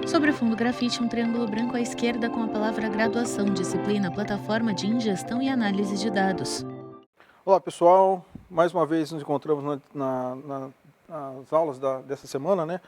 Sobre o fundo grafite, um triângulo branco à esquerda com a palavra graduação, disciplina, plataforma de ingestão e análise de dados. Olá pessoal, mais uma vez nos encontramos nas aulas dessa semana, né?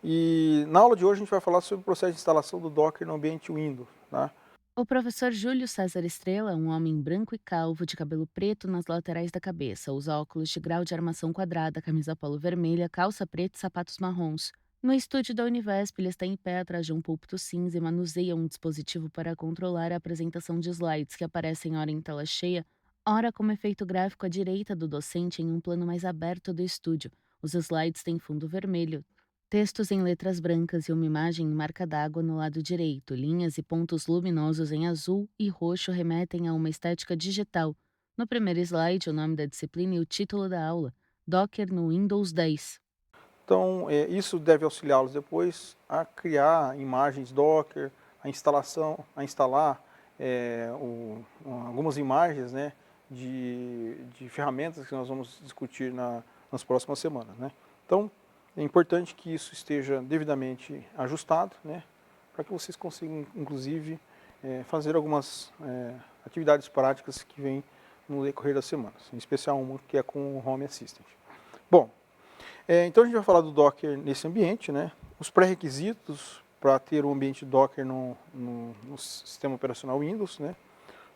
E na aula de hoje a gente vai falar sobre o processo de instalação do Docker no ambiente Windows, tá? O professor Júlio César Estrela, um homem branco e calvo, de cabelo preto nas laterais da cabeça, usa óculos de grau de armação quadrada, camisa polo vermelha, calça preta e sapatos marrons. No estúdio da Univesp, ele está em pé atrás de um púlpito cinza e manuseia um dispositivo para controlar a apresentação de slides que aparecem ora em tela cheia, ora como efeito gráfico à direita do docente em um plano mais aberto do estúdio. Os slides têm fundo vermelho, textos em letras brancas e uma imagem em marca d'água no lado direito. Linhas e pontos luminosos em azul e roxo remetem a uma estética digital. No primeiro slide, o nome da disciplina e o título da aula: Docker no Windows 10. Então, isso deve auxiliá-los depois a criar imagens Docker, a instalar algumas imagens, né, de ferramentas que nós vamos discutir nas próximas semanas, né? Então, é importante que isso esteja devidamente ajustado, né, para que vocês consigam, inclusive, fazer algumas atividades práticas que vêm no decorrer das semanas, em especial uma que é com o Home Assistant. Bom, então a gente vai falar do Docker nesse ambiente, né? Os pré-requisitos para ter um ambiente Docker no sistema operacional Windows, né?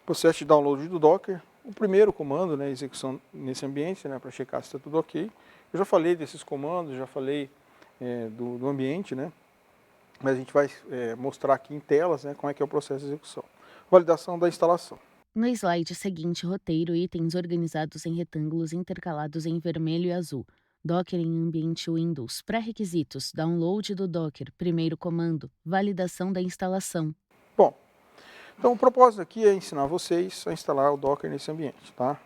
O processo de download do Docker, o primeiro comando, né, execução nesse ambiente, né, para checar se está tudo ok. Eu já falei desses comandos, já falei do ambiente, né? Mas a gente vai mostrar aqui em telas, né, como é que é o processo de execução. Validação da instalação. No slide seguinte, roteiro, itens organizados em retângulos intercalados em vermelho e azul. Docker em ambiente Windows. Pré-requisitos: download do Docker. Primeiro comando: validação da instalação. Bom, então o propósito aqui é ensinar vocês a instalar o Docker nesse ambiente, tá?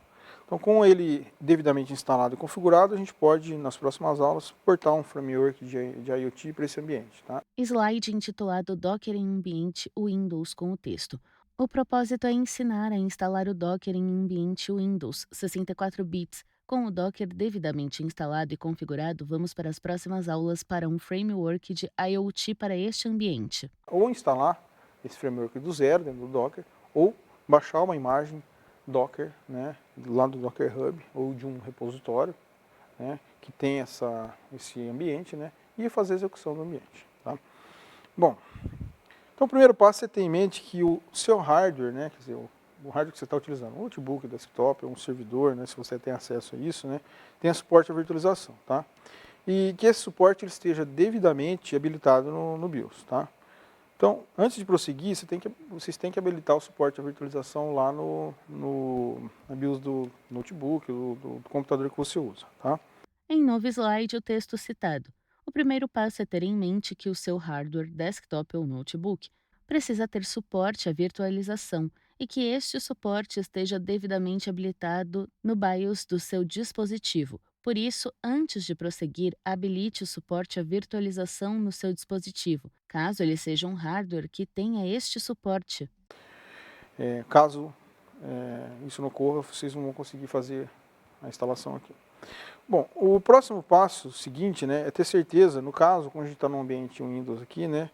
Então, com ele devidamente instalado e configurado, a gente pode, nas próximas aulas, portar um framework de IoT para esse ambiente, tá? Slide intitulado Docker em ambiente Windows com o texto. O propósito é ensinar a instalar o Docker em ambiente Windows 64 bits. Com o Docker devidamente instalado e configurado, vamos para as próximas aulas para um framework de IoT para este ambiente. Ou instalar esse framework do zero dentro do Docker, ou baixar uma imagem Docker, né, lá do Docker Hub, ou de um repositório, né, que tem esse ambiente, né, e fazer a execução do ambiente, tá? Bom, então o primeiro passo é ter em mente que o seu hardware, né, quer dizer, o hardware que você está utilizando, um notebook, desktop, um servidor, né, se você tem acesso a isso, né, tenha suporte à virtualização, tá? E que esse suporte ele esteja devidamente habilitado no BIOS, tá? Então, antes de prosseguir, vocês têm que habilitar o suporte à virtualização lá na BIOS do notebook, do computador que você usa, tá? Em novo slide, o texto citado. O primeiro passo é ter em mente que o seu hardware, desktop ou notebook, precisa ter suporte à virtualização e que este suporte esteja devidamente habilitado no BIOS do seu dispositivo. Por isso, antes de prosseguir, habilite o suporte à virtualização no seu dispositivo, caso ele seja um hardware que tenha este suporte. Caso isso não ocorra, vocês não vão conseguir fazer a instalação aqui. Bom, o próximo passo seguinte, né, é ter certeza, no caso, como a gente está no ambiente Windows aqui, né,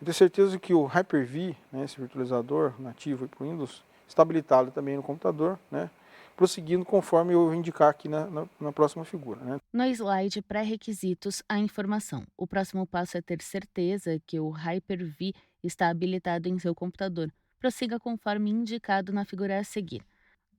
é ter certeza que o Hyper-V, né, esse virtualizador nativo para o Windows, está habilitado também no computador, né, prosseguindo conforme eu vou indicar aqui na próxima figura, né. No slide pré-requisitos, a informação. O próximo passo é ter certeza que o Hyper-V está habilitado em seu computador. Prossiga conforme indicado na figura a seguir.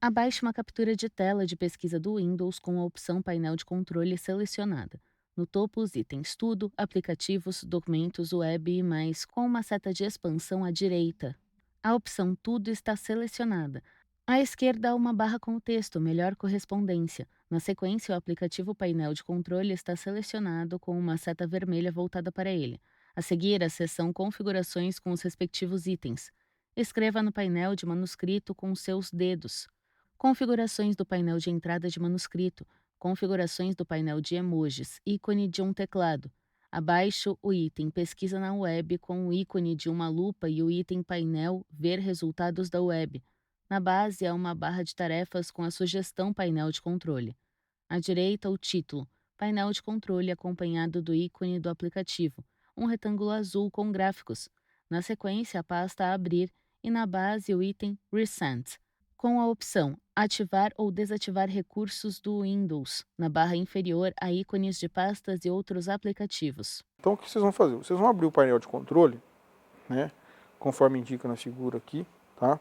Abaixe uma captura de tela de pesquisa do Windows com a opção painel de controle selecionada. No topo, os itens Tudo, Aplicativos, Documentos, Web e mais, com uma seta de expansão à direita. A opção Tudo está selecionada. À esquerda há uma barra com o texto Melhor correspondência. Na sequência, o aplicativo painel de controle está selecionado com uma seta vermelha voltada para ele. A seguir, a seção Configurações com os respectivos itens. Escreva no painel de manuscrito com seus dedos. Configurações do painel de entrada de manuscrito. Configurações do painel de emojis. Ícone de um teclado. Abaixo, o item Pesquisa na web com o ícone de uma lupa e o item painel Ver resultados da web. Na base, há uma barra de tarefas com a sugestão painel de controle. À direita, o título, painel de controle acompanhado do ícone do aplicativo. um retângulo azul com gráficos. Na sequência, a pasta Abrir e na base o item Recent, com a opção Ativar ou desativar recursos do Windows. Na barra inferior, há ícones de pastas e outros aplicativos. Então, o que vocês vão fazer? Vocês vão abrir o painel de controle, né, conforme indica na figura aqui, tá?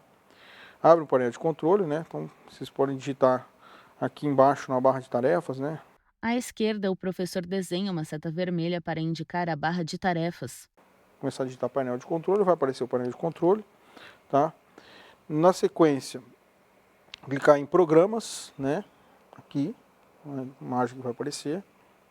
Abre o painel de controle, né? Então, vocês podem digitar aqui embaixo na barra de tarefas, né? À esquerda, o professor desenha uma seta vermelha para indicar a barra de tarefas. Começar a digitar painel de controle, vai aparecer o painel de controle, tá? Na sequência, clicar em programas, né? Aqui, uma imagem que vai aparecer,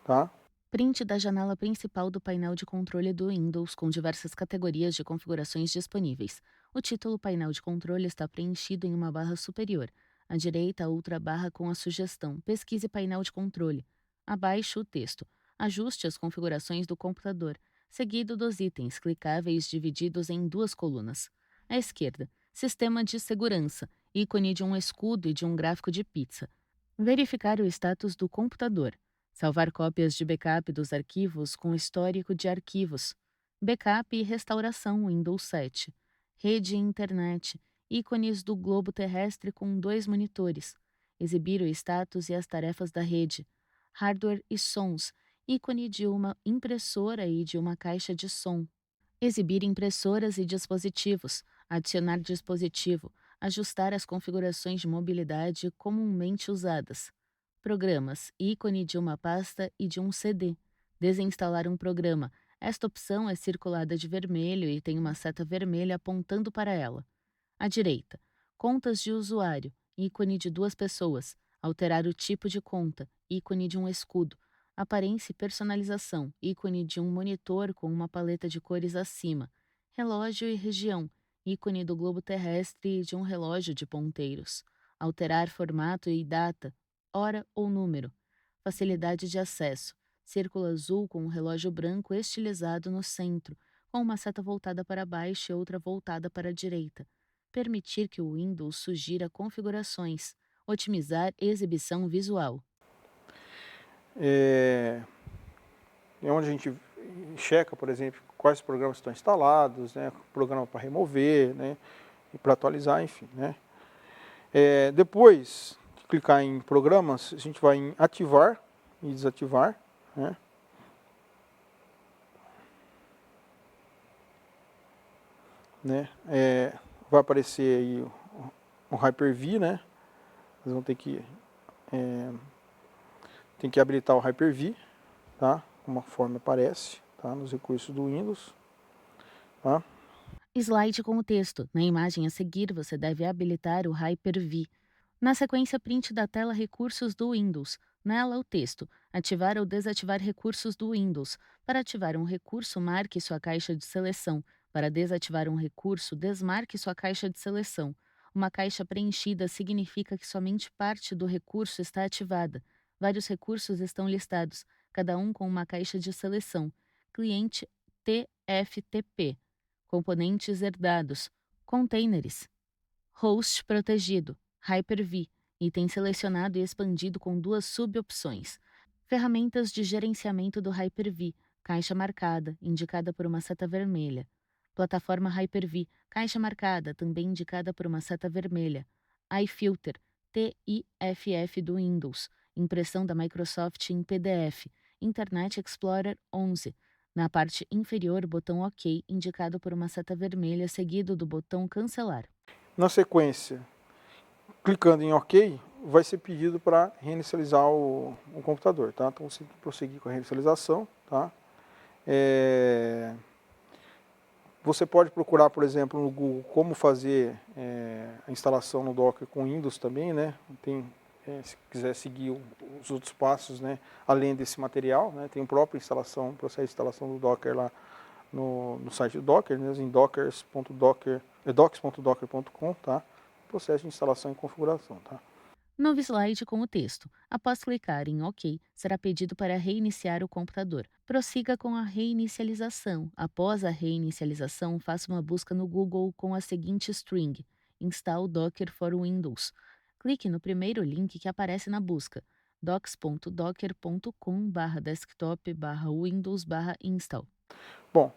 tá? Print da janela principal do painel de controle do Windows com diversas categorias de configurações disponíveis. O título Painel de controle está preenchido em uma barra superior. À direita, outra barra com a sugestão Pesquise painel de controle. Abaixo, o texto Ajuste as configurações do computador, seguido dos itens clicáveis divididos em duas colunas. À esquerda, Sistema de segurança, ícone de um escudo e de um gráfico de pizza. Verificar o status do computador. Salvar cópias de backup dos arquivos com histórico de arquivos. Backup e restauração Windows 7. Rede e internet. Ícones do globo terrestre com 2 monitores. Exibir o status e as tarefas da rede. Hardware e sons. Ícone de uma impressora e de uma caixa de som. Exibir impressoras e dispositivos. Adicionar dispositivo. Ajustar as configurações de mobilidade comumente usadas. Programas, ícone de uma pasta e de um CD. Desinstalar um programa. Esta opção é circulada de vermelho e tem uma seta vermelha apontando para ela. À direita, contas de usuário, ícone de 2 pessoas. Alterar o tipo de conta, ícone de um escudo. Aparência e personalização, ícone de um monitor com uma paleta de cores acima. Relógio e região, ícone do globo terrestre e de um relógio de ponteiros. Alterar formato e data, hora ou número. Facilidade de acesso. Círculo azul com um relógio branco estilizado no centro, com uma seta voltada para baixo e outra voltada para a direita. Permitir que o Windows sugira configurações. Otimizar exibição visual. É onde a gente checa, por exemplo, quais programas estão instalados, né? Programa para remover, né? E para atualizar, enfim, né? Depois de clicar em programas, a gente vai em ativar e desativar, né? Vai aparecer aí o Hyper-V, né? Vocês vão ter que habilitar o Hyper-V, tá? Conforme aparece, tá? Nos recursos do Windows, tá? Slide com o texto. Na imagem a seguir, você deve habilitar o Hyper-V. Na sequência, print da tela Recursos do Windows. Nela, o texto. Ativar ou desativar recursos do Windows. Para ativar um recurso, marque sua caixa de seleção. Para desativar um recurso, desmarque sua caixa de seleção. Uma caixa preenchida significa que somente parte do recurso está ativada. Vários recursos estão listados, cada um com uma caixa de seleção. Cliente TFTP. Componentes herdados. Containers. Host protegido. Hyper-V, item selecionado e expandido com 2 subopções. Ferramentas de gerenciamento do Hyper-V, caixa marcada, indicada por uma seta vermelha. Plataforma Hyper-V, caixa marcada, também indicada por uma seta vermelha. iFilter, TIFF do Windows, impressão da Microsoft em PDF. Internet Explorer 11. Na parte inferior, botão OK, indicado por uma seta vermelha, seguido do botão Cancelar. Na sequência, clicando em OK, vai ser pedido para reinicializar o computador, tá? Então você tem que prosseguir com a reinicialização, tá? Você pode procurar, por exemplo, no Google como fazer a instalação no Docker com Windows também, né? Se quiser seguir os outros passos, né? Além desse material, né? Tem o próprio processo de instalação do Docker lá no site do Docker, né? Em docs.docker.com, tá? Processo de instalação e configuração, tá? Novo slide com o texto. Após clicar em OK, será pedido para reiniciar o computador. Prossiga com a reinicialização. Após a reinicialização, faça uma busca no Google com a seguinte string: Install Docker for Windows. Clique no primeiro link que aparece na busca: docs.docker.com/desktop/windows/install. Bom,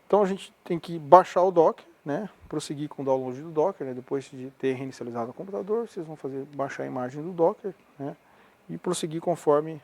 então a gente tem que baixar o Docker, né? Prosseguir com o download do Docker, né? Depois de ter reinicializado o computador, vocês vão baixar a imagem do Docker, né? E prosseguir conforme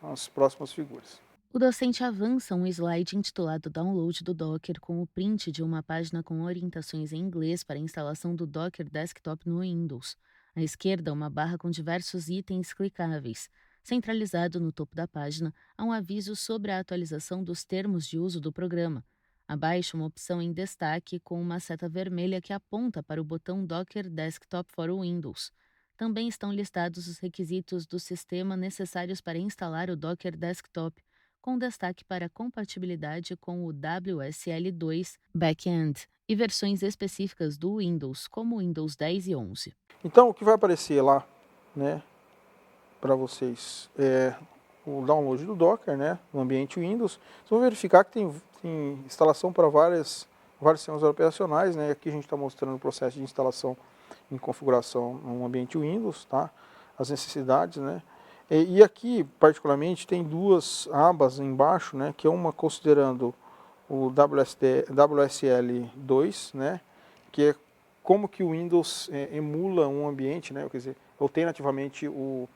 as próximas figuras. O docente avança um slide intitulado Download do Docker com o print de uma página com orientações em inglês para a instalação do Docker Desktop no Windows. À esquerda, uma barra com diversos itens clicáveis. Centralizado no topo da página, há um aviso sobre a atualização dos termos de uso do programa. Abaixo, uma opção em destaque com uma seta vermelha que aponta para o botão Docker Desktop for Windows. Também estão listados os requisitos do sistema necessários para instalar o Docker Desktop, com destaque para compatibilidade com o WSL2 Backend e versões específicas do Windows, como o Windows 10 e 11. Então, o que vai aparecer lá, né, para vocês é o download do Docker, né, no ambiente Windows. Vocês vão verificar que tem instalação para vários sistemas operacionais, né. Aqui a gente está mostrando o processo de instalação em configuração no ambiente Windows, tá, as necessidades, né. E aqui, particularmente, tem duas abas embaixo, né, que é uma considerando o WSL2, né, que é como que o Windows emula um ambiente, né, quer dizer, ou tem nativamente o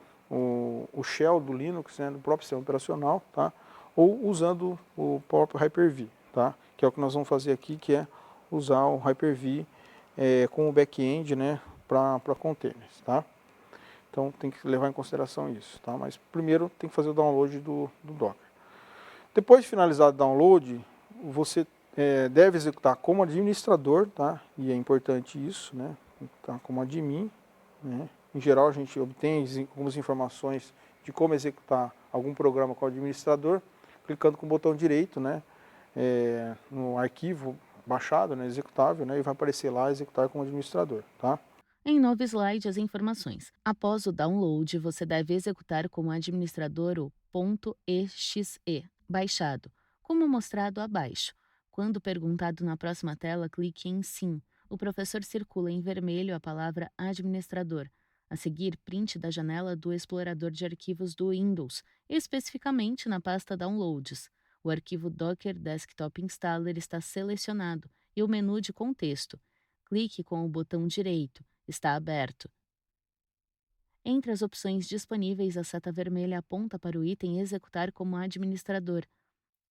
shell do Linux, né, do próprio sistema operacional, tá, ou usando o próprio Hyper-V, tá, que é o que nós vamos fazer aqui, que é usar o Hyper-V com o back-end, né, para containers, tá. Então tem que levar em consideração isso, tá? Mas primeiro tem que fazer o download do Docker. Depois de finalizado o download, você deve executar como administrador, tá? E é importante isso, né? Tá? Como admin, né? Em geral a gente obtém algumas informações de como executar algum programa com o administrador, clicando com o botão direito, né? No arquivo baixado, né? Executável, né? E vai aparecer lá executar como administrador, tá? Em novo slide, as informações. Após o download, você deve executar como administrador o .exe baixado, como mostrado abaixo. Quando perguntado na próxima tela, clique em Sim. O professor circula em vermelho a palavra administrador. A seguir, print da janela do explorador de arquivos do Windows, especificamente na pasta Downloads. O arquivo Docker Desktop Installer está selecionado e o menu de contexto. Clique com o botão direito. Está aberto. Entre as opções disponíveis, a seta vermelha aponta para o item Executar como administrador.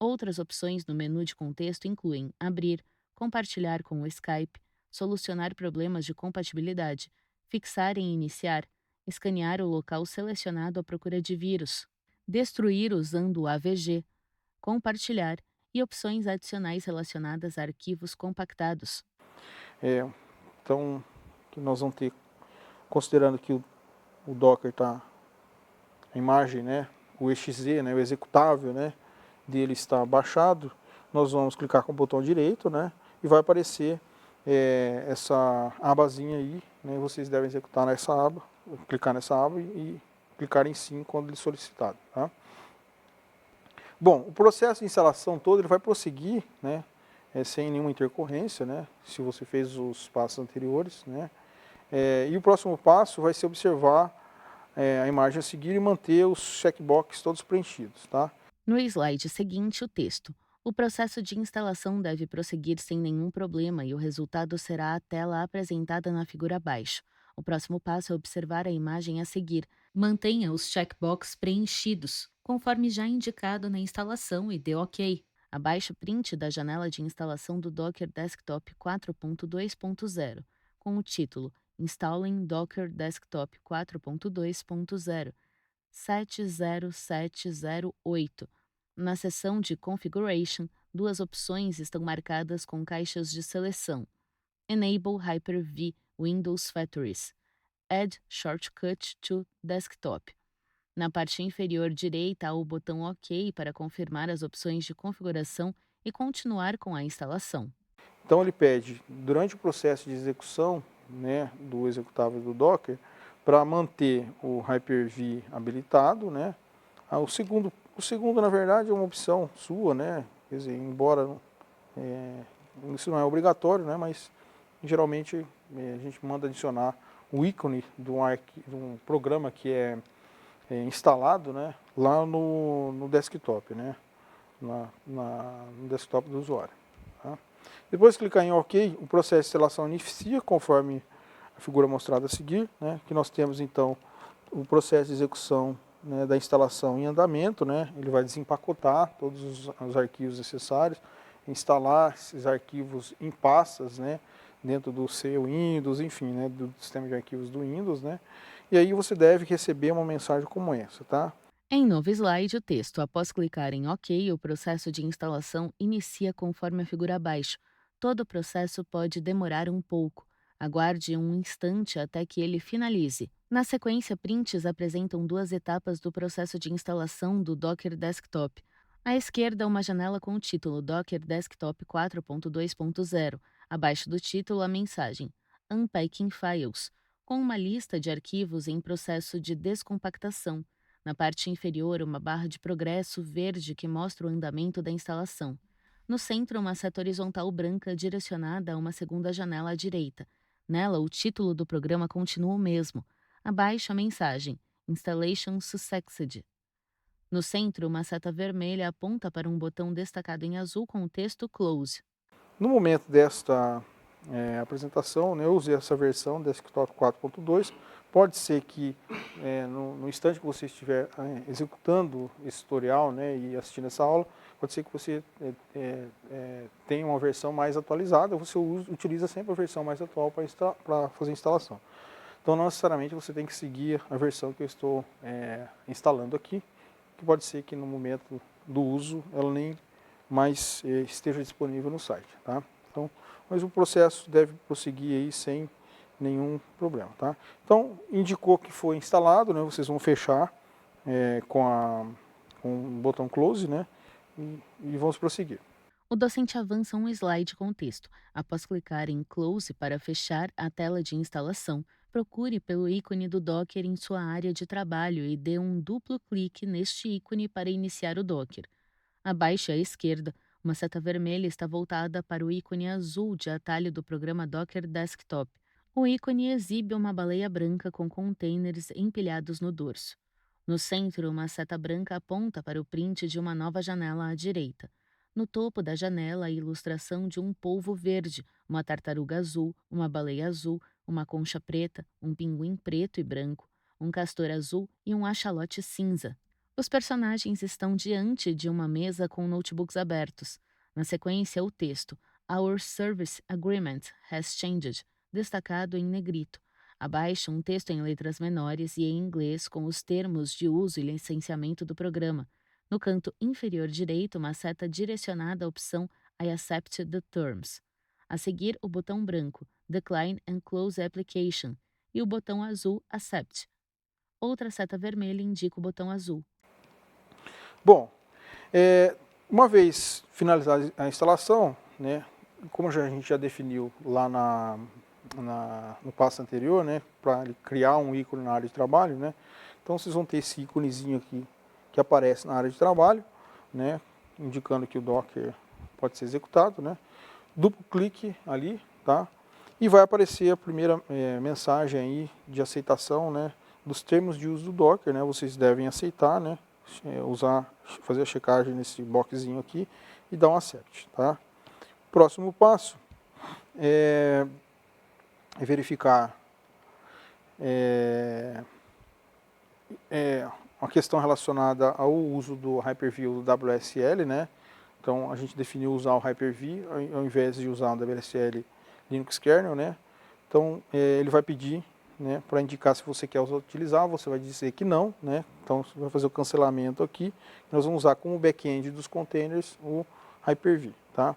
Outras opções no menu de contexto incluem Abrir, Compartilhar com o Skype, Solucionar problemas de compatibilidade, Fixar em Iniciar, Escanear o local selecionado à procura de vírus, Destruir usando o AVG, Compartilhar e opções adicionais relacionadas a arquivos compactados. Então, que nós vamos ter, considerando que o Docker está, a imagem, né, o exe, né, o executável, né, dele está baixado, nós vamos clicar com o botão direito, né, e vai aparecer essa abazinha aí, né, vocês devem executar nessa aba, clicar nessa aba e clicar em sim quando ele solicitado, tá? Bom, o processo de instalação todo ele vai prosseguir, né, sem nenhuma intercorrência, né, se você fez os passos anteriores, né, e o próximo passo vai ser observar a imagem a seguir e manter os checkbox todos preenchidos, tá? No slide seguinte, o texto. O processo de instalação deve prosseguir sem nenhum problema e o resultado será a tela apresentada na figura abaixo. O próximo passo é observar a imagem a seguir. Mantenha os checkbox preenchidos, conforme já indicado na instalação e dê OK. Abaixo, print da janela de instalação do Docker Desktop 4.2.0, com o título Installing Docker Desktop 4.2.0 70708. Na seção de Configuration, duas opções estão marcadas com caixas de seleção: Enable Hyper-V Windows Factories, Add Shortcut to Desktop. Na parte inferior direita há o botão OK para confirmar as opções de configuração e continuar com a instalação. Então ele pede, durante o processo de execução, né, do executável do Docker, para manter o Hyper-V habilitado, né? O segundo, na verdade, é uma opção sua, né? Quer dizer, embora isso não é obrigatório, né? Mas geralmente a gente manda adicionar o ícone de um programa que é instalado, né? Lá no desktop, né? no desktop do usuário. Tá? Depois de clicar em OK, o processo de instalação inicia conforme a figura mostrada a seguir, né? Que nós temos então o processo de execução, né, da instalação em andamento, né? Ele vai desempacotar todos os arquivos necessários, instalar esses arquivos em pastas, né, dentro do seu Windows, enfim, né, do sistema de arquivos do Windows, né? E aí você deve receber uma mensagem como essa, tá? Em novo slide, o texto. Após clicar em OK, o processo de instalação inicia conforme a figura abaixo. Todo o processo pode demorar um pouco. Aguarde um instante até que ele finalize. Na sequência, prints apresentam duas etapas do processo de instalação do Docker Desktop. À esquerda, uma janela com o título Docker Desktop 4.2.0. Abaixo do título, a mensagem Unpacking Files, com uma lista de arquivos em processo de descompactação. Na parte inferior, uma barra de progresso verde que mostra o andamento da instalação. No centro, uma seta horizontal branca direcionada a uma segunda janela à direita. Nela, o título do programa continua o mesmo. Abaixo, a mensagem Installation Succeeded. No centro, uma seta vermelha aponta para um botão destacado em azul com o texto Close. No momento desta apresentação, né, eu usei essa versão Desktop 4.2. Pode ser que no instante que você estiver executando esse tutorial, né, e assistindo essa aula, pode ser que você tenha uma versão mais atualizada. Você utiliza sempre a versão mais atual para fazer a instalação. Então, não necessariamente você tem que seguir a versão que eu estou instalando aqui, que pode ser que no momento do uso ela nem mais esteja disponível no site, tá? Então, mas o processo deve prosseguir aí sem nenhum problema, tá? Então, indicou que foi instalado, né? Vocês vão fechar com o botão Close, né? E vamos prosseguir. O docente avança um slide com o texto. Após clicar em Close para fechar a tela de instalação, procure pelo ícone do Docker em sua área de trabalho e dê um duplo clique neste ícone para iniciar o Docker. Abaixo à esquerda, uma seta vermelha está voltada para o ícone azul de atalho do programa Docker Desktop. O ícone exibe uma baleia branca com containers empilhados no dorso. No centro, uma seta branca aponta para o print de uma nova janela à direita. No topo da janela, a ilustração de um polvo verde, uma tartaruga azul, uma baleia azul, uma concha preta, um pinguim preto e branco, um castor azul e um axolote cinza. Os personagens estão diante de uma mesa com notebooks abertos. Na sequência, o texto Our Service Agreement has changed, destacado em negrito. Abaixo, um texto em letras menores e em inglês com os termos de uso e licenciamento do programa. No canto inferior direito, uma seta direcionada à opção I accept the terms. A seguir, o botão branco Decline and Close Application e o botão azul Accept. Outra seta vermelha indica o botão azul. Bom, uma vez finalizada a instalação, né, como a gente já definiu lá no passo anterior, né, para criar um ícone na área de trabalho, né, então vocês vão ter esse íconezinho aqui que aparece na área de trabalho, né, indicando que o Docker pode ser executado, né, duplo clique ali, tá, e vai aparecer a primeira mensagem aí de aceitação, né, dos termos de uso do Docker, né, vocês devem aceitar, né, fazer a checagem nesse boxzinho aqui e dar um accept, tá? Próximo passo é verificar uma questão relacionada ao uso do Hyper-V do WSL, né? Então a gente definiu usar o Hyper-V ao invés de usar o WSL Linux Kernel, né? Então ele vai pedir, né, para indicar se você quer utilizar, você vai dizer que não, né? Então você vai fazer o cancelamento aqui. Nós vamos usar como back-end dos containers o Hyper-V, tá?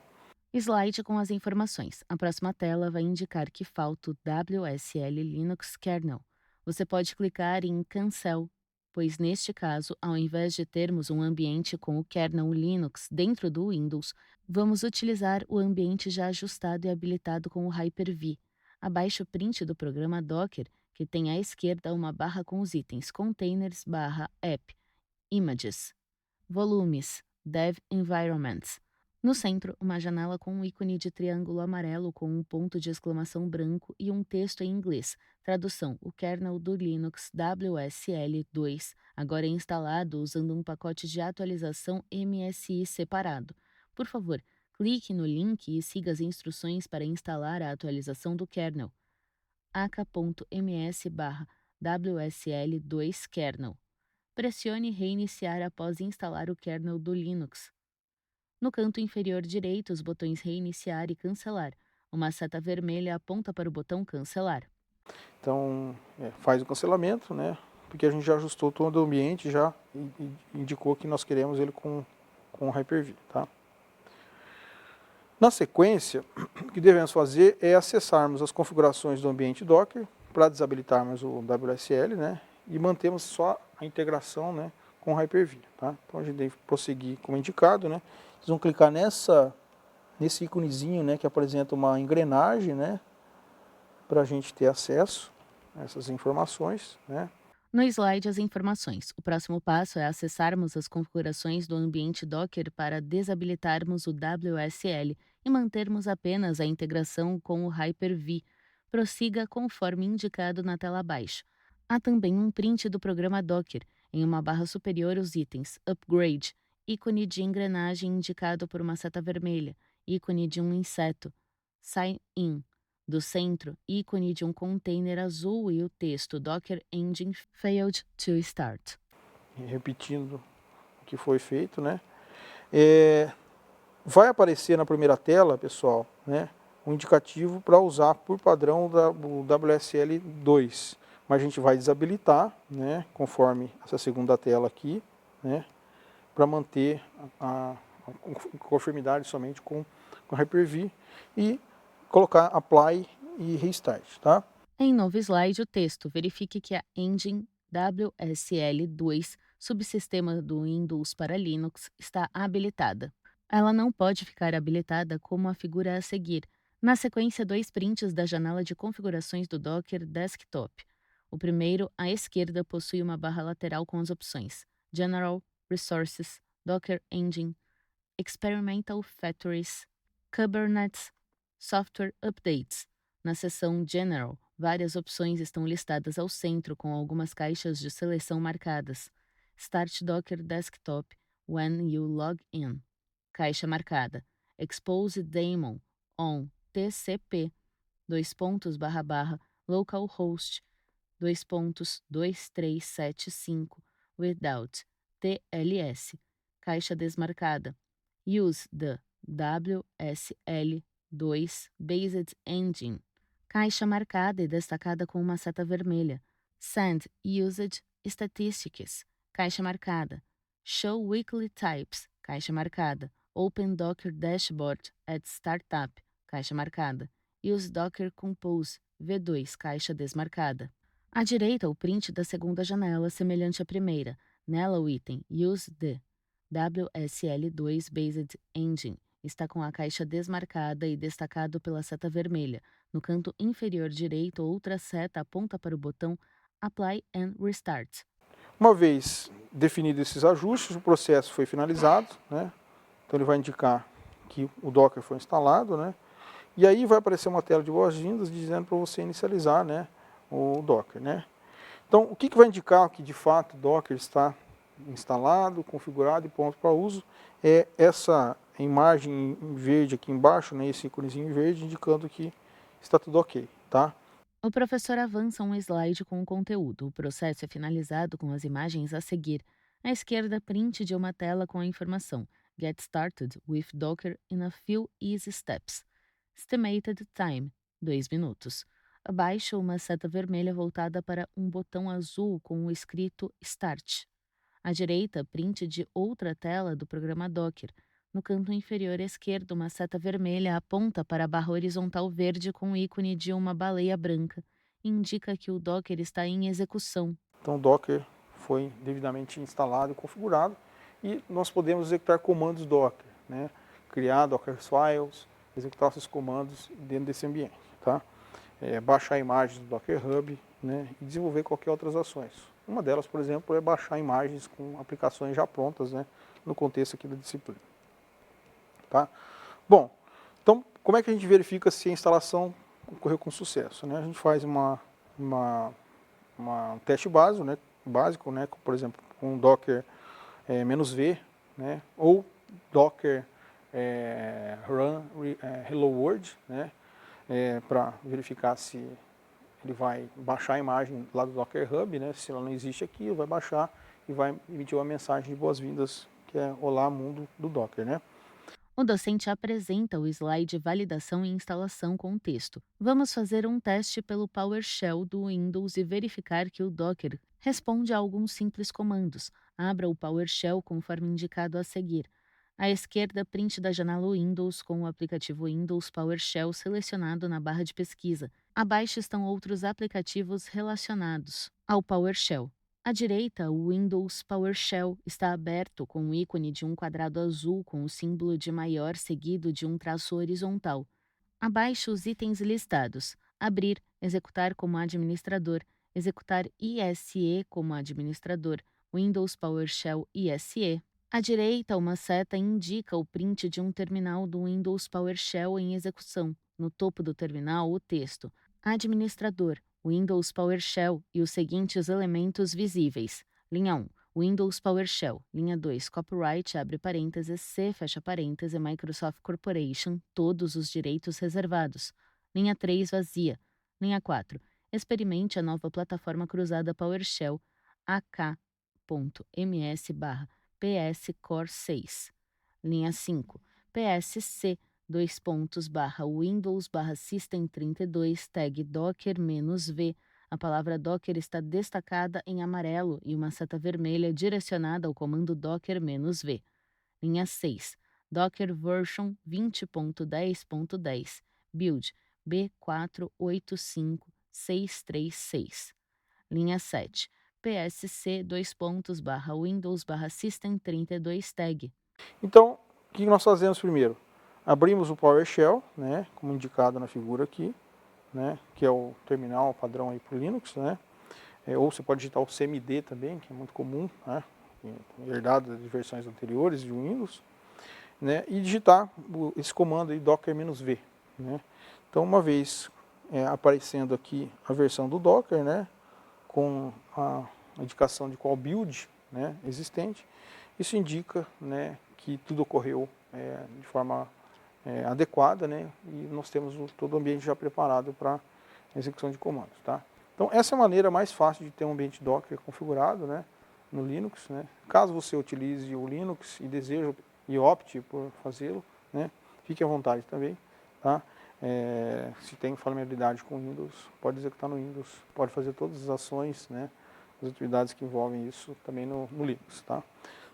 Slide com as informações. A próxima tela vai indicar que falta o WSL Linux Kernel. Você pode clicar em Cancel, pois neste caso, ao invés de termos um ambiente com o kernel Linux dentro do Windows, vamos utilizar o ambiente já ajustado e habilitado com o Hyper-V. Abaixo o print do programa Docker, que tem à esquerda uma barra com os itens Containers /App, Images, Volumes, Dev Environments. No centro, uma janela com um ícone de triângulo amarelo com um ponto de exclamação branco e um texto em inglês. Tradução: o kernel do Linux WSL2 agora é instalado usando um pacote de atualização MSI separado. Por favor, clique no link e siga as instruções para instalar a atualização do kernel. aka.ms/wsl2kernel. Pressione reiniciar após instalar o kernel do Linux. No canto inferior direito, os botões reiniciar e cancelar. Uma seta vermelha aponta para o botão cancelar. Então, faz o cancelamento, né? Porque a gente já ajustou todo o ambiente, já indicou que nós queremos ele com o Hyper-V, tá? Na sequência, o que devemos fazer é acessarmos as configurações do ambiente Docker para desabilitarmos o WSL, né? E mantemos só a integração, né, com o Hyper-V, tá? Então a gente deve prosseguir como indicado, né? Vocês vão clicar nesse íconezinho, né, que apresenta uma engrenagem, né, para a gente ter acesso a essas informações, né? No slide, as informações. O próximo passo é acessarmos as configurações do ambiente Docker para desabilitarmos o WSL e mantermos apenas a integração com o Hyper-V. Prossiga conforme indicado na tela abaixo. Há também um print do programa Docker. Em uma barra superior, os itens Upgrade, ícone de engrenagem indicado por uma seta vermelha, ícone de um inseto, Sign In. Do centro, ícone de um container azul e o texto Docker Engine failed to start. Repetindo o que foi feito, né? Vai aparecer na primeira tela, pessoal, né, um indicativo para usar por padrão o WSL2, mas a gente vai desabilitar, né, conforme essa segunda tela aqui, né, para manter a conformidade somente com o Hyper-V e colocar Apply e Restart, tá? Em novo slide, o texto. Verifique que a Engine WSL2, subsistema do Windows para Linux, está habilitada. Ela não pode ficar habilitada como a figura a seguir. Na sequência, 2 prints da janela de configurações do Docker Desktop. O primeiro, à esquerda, possui uma barra lateral com as opções General, Resources, Docker Engine, Experimental Factories, Kubernetes, Software Updates. Na seção General, várias opções estão listadas ao centro com algumas caixas de seleção marcadas. Start Docker Desktop when you log in. Caixa marcada. Expose Daemon on TCP localhost 2375 without TLS. Caixa desmarcada. Use the WSL2 Based Engine. Caixa marcada e destacada com uma seta vermelha. Send Usage Statistics. Caixa marcada. Show Weekly Types. Caixa marcada. Open Docker Dashboard at Startup. Caixa marcada. Use Docker Compose. V2. Caixa desmarcada. À direita, o print da segunda janela, semelhante à primeira. Nela, o item Use the WSL2 Based Engine está com a caixa desmarcada e destacado pela seta vermelha. No canto inferior direito, outra seta aponta para o botão Apply and Restart. Uma vez definidos esses ajustes, o processo foi finalizado, né? Então ele vai indicar que o Docker foi instalado, né? E aí vai aparecer uma tela de boas-vindas dizendo para você inicializar, né, o Docker, né? Então, o que vai indicar que de fato o Docker está instalado, configurado e pronto para uso é essa imagem em verde aqui embaixo, né, esse íconezinho verde indicando que está tudo ok, tá? O professor avança um slide com o conteúdo. O processo é finalizado com as imagens a seguir. À esquerda, print de uma tela com a informação Get started with Docker in a few easy steps. Estimated time, 2 minutos. Abaixo, uma seta vermelha voltada para um botão azul com o escrito Start. À direita, print de outra tela do programa Docker. No canto inferior esquerdo, uma seta vermelha aponta para a barra horizontal verde com o ícone de uma baleia branca. Indica que o Docker está em execução. Então o Docker foi devidamente instalado e configurado e nós podemos executar comandos Docker, né? Criar Docker Files, executar esses comandos dentro desse ambiente, tá? Baixar imagens do Docker Hub, né? E desenvolver qualquer outras ações. Uma delas, por exemplo, é baixar imagens com aplicações já prontas, né? No contexto aqui da disciplina. Tá? tá? Bom, então como é que a gente verifica se a instalação ocorreu com sucesso, né? A gente faz um teste básico, né? Por exemplo, com Docker -v, né? Ou Docker run hello world, né? Para verificar se ele vai baixar a imagem lá do Docker Hub, né? Se ela não existe aqui, ele vai baixar e vai emitir uma mensagem de boas-vindas, que é Olá Mundo do Docker, né? O docente apresenta o slide Validação e Instalação com texto. Vamos fazer um teste pelo PowerShell do Windows e verificar que o Docker responde a alguns simples comandos. Abra o PowerShell conforme indicado a seguir. À esquerda, print da janela Windows com o aplicativo Windows PowerShell selecionado na barra de pesquisa. Abaixo estão outros aplicativos relacionados ao PowerShell. À direita, o Windows PowerShell está aberto com o ícone de um quadrado azul com o símbolo de maior seguido de um traço horizontal. Abaixo, os itens listados: abrir, executar como administrador, executar ISE como administrador, Windows PowerShell ISE. À direita, uma seta indica o print de um terminal do Windows PowerShell em execução. No topo do terminal, o texto: administrador, Windows PowerShell e os seguintes elementos visíveis. Linha 1, Windows PowerShell. Linha 2, Copyright, abre parênteses, C, fecha parênteses, Microsoft Corporation, todos os direitos reservados. Linha 3, vazia. Linha 4, experimente a nova plataforma cruzada PowerShell ak.ms/PS Core 6. Linha 5, PSC /Windows/System32 tag Docker-V. A palavra Docker está destacada em amarelo e uma seta vermelha direcionada ao comando Docker-V. Linha 6. Docker version 20.10.10. Build B485636. Linha 7. PSC /Windows/System32 tag. Então, o que nós fazemos primeiro? Abrimos o PowerShell, né, como indicado na figura aqui, né, que é o terminal padrão aí para o Linux, né, ou você pode digitar o CMD também, que é muito comum, né, herdado de versões anteriores de Windows, né, e digitar esse comando aí docker-v, né. Então, uma vez aparecendo aqui a versão do Docker, né, com a indicação de qual build, né, existente, isso indica, né, que tudo ocorreu de forma adequada, né, e nós temos todo o ambiente já preparado para execução de comandos, tá? Então essa é a maneira mais fácil de ter um ambiente Docker configurado, né, no Linux, né. Caso você utilize o Linux e deseje e opte por fazê-lo, né, fique à vontade também, tá? Se tem familiaridade com Windows, pode executar no Windows, pode fazer todas as ações, né, as atividades que envolvem isso também no Linux, tá?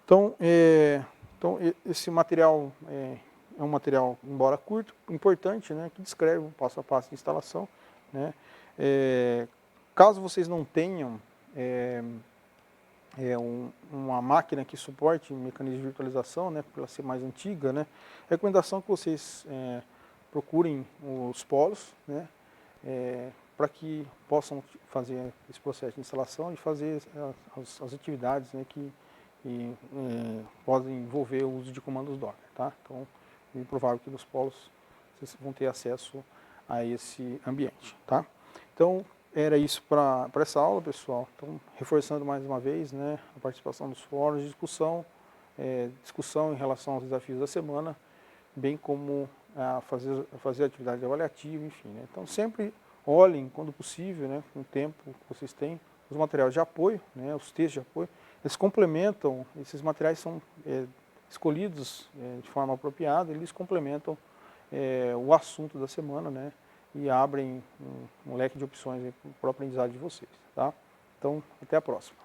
Então, esse material é um material, embora curto, importante, né, que descreve o passo a passo de instalação, né. Caso vocês não tenham uma máquina que suporte mecanismo de virtualização, né, por ela ser mais antiga, né, recomendação que vocês procurem os polos, né, para que possam fazer esse processo de instalação e fazer as atividades, né, que podem envolver o uso de comandos Docker, tá? Então, é provável que nos polos vocês vão ter acesso a esse ambiente, tá? Então, era isso para essa aula, pessoal. Então, reforçando mais uma vez, né, a participação dos fóruns de discussão, discussão em relação aos desafios da semana, bem como fazer atividade avaliativa, enfim, né? Então, sempre olhem, quando possível, né, com o tempo que vocês têm, os materiais de apoio, né, os textos de apoio, eles complementam, esses materiais são escolhidos de forma apropriada, eles complementam o assunto da semana, né, e abrem um leque de opções para o aprendizado de vocês, tá? Então, até a próxima.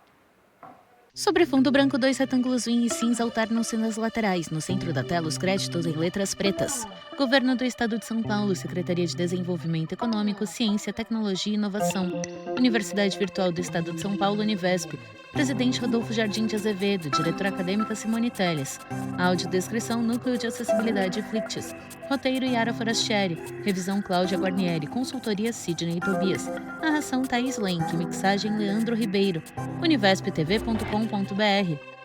Sobre fundo branco, 2 retângulos vinho e cinza alternam-se nas laterais. No centro da tela, os créditos em letras pretas. Governo do Estado de São Paulo, Secretaria de Desenvolvimento Econômico, Ciência, Tecnologia e Inovação. Universidade Virtual do Estado de São Paulo, Univesp. Presidente Rodolfo Jardim de Azevedo, diretora acadêmica Simone Telles. Audiodescrição, Núcleo de Acessibilidade Flicts. Roteiro, Yara Forastieri. Revisão, Cláudia Guarnieri. Consultoria, Sidney Tobias. Narração, Thaís Lenk. Mixagem, Leandro Ribeiro. univesptv.com.br